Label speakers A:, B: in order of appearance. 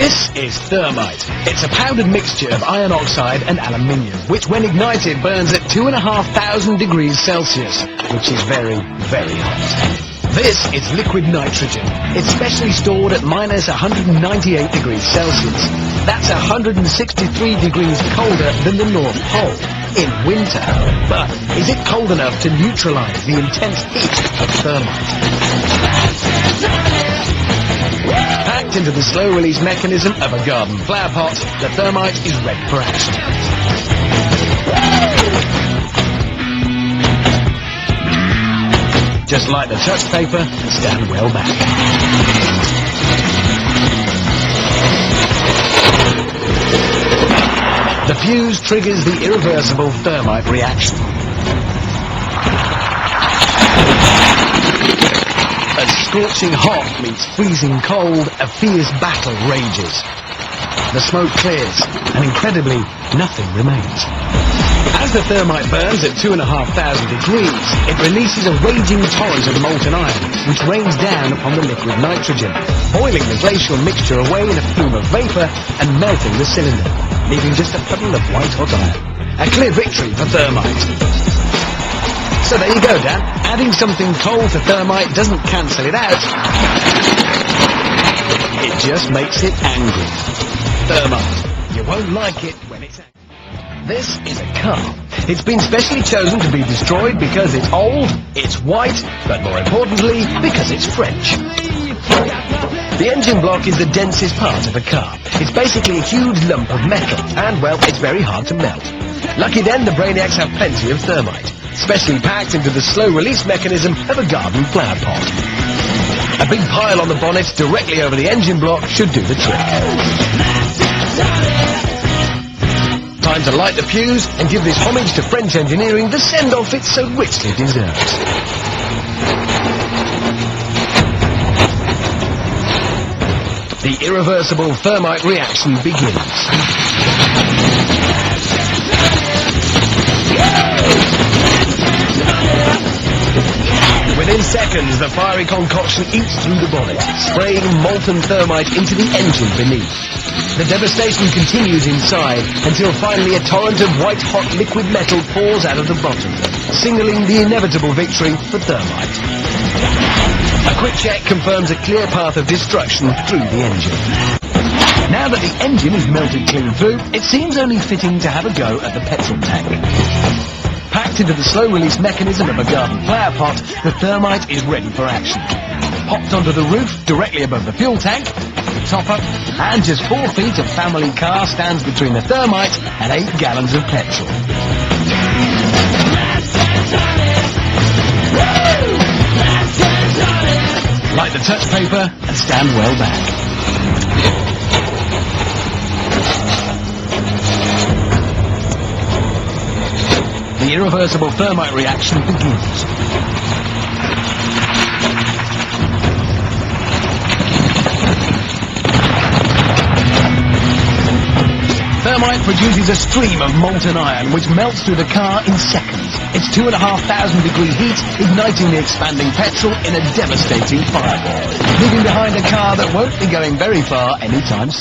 A: This is Thermite. It's a powdered mixture of iron oxide and aluminium, which when ignited burns at 2,500 degrees Celsius, which is very, very hot. This is liquid nitrogen. It's specially stored at minus 198 degrees Celsius. That's 163 degrees colder than the North Pole in winter. But is it cold enough to neutralize the intense heat of thermite? Packed into the slow-release mechanism of a garden flower pot, the thermite is ready for action. Just light the touch paper and stand well back. The fuse triggers the irreversible thermite reaction. As scorching hot meets freezing cold, a fierce battle rages. The smoke clears, and incredibly, nothing remains. As the thermite burns at 2,500 degrees, it releases a raging torrent of molten iron, which rains down upon the liquid nitrogen, boiling the glacial mixture away in a plume of vapor and melting the cylinder, leaving just a puddle of white-hot iron. A clear victory for thermite. So there you go, Dan. Adding something cold to thermite doesn't cancel it out. It just makes it angry. Thermite. You won't like it when it's angry. This is a car. It's been specially chosen to be destroyed because it's old, it's white, but more importantly, because it's French. The engine block is the densest part of a car. It's basically a huge lump of metal, and, well, it's very hard to melt. Lucky then, the brainiacs have plenty of thermite, specially packed into the slow-release mechanism of a garden flower pot. A big pile on the bonnet directly over the engine block should do the trick. Time to light the fuse and give this homage to French engineering the send-off it so richly deserves. The irreversible thermite reaction begins. Within seconds, the fiery concoction eats through the bonnet, spraying molten thermite into the engine beneath. The devastation continues inside until finally a torrent of white-hot liquid metal pours out of the bottom, signaling the inevitable victory for thermite. A quick check confirms a clear path of destruction through the engine. Now that the engine is melted clean through, it seems only fitting to have a go at the petrol tank. Packed into the slow-release mechanism of a garden flower pot, the thermite is ready for action. Popped onto the roof, directly above the fuel tank, top up, and just 4 feet of family car stands between the thermite and 8 gallons of petrol. Light the touch paper and stand well back. The irreversible thermite reaction begins. Thermite produces a stream of molten iron which melts through the car in seconds. Its 2,500 degree heat igniting the expanding petrol in a devastating fireball, leaving behind a car that won't be going very far anytime soon.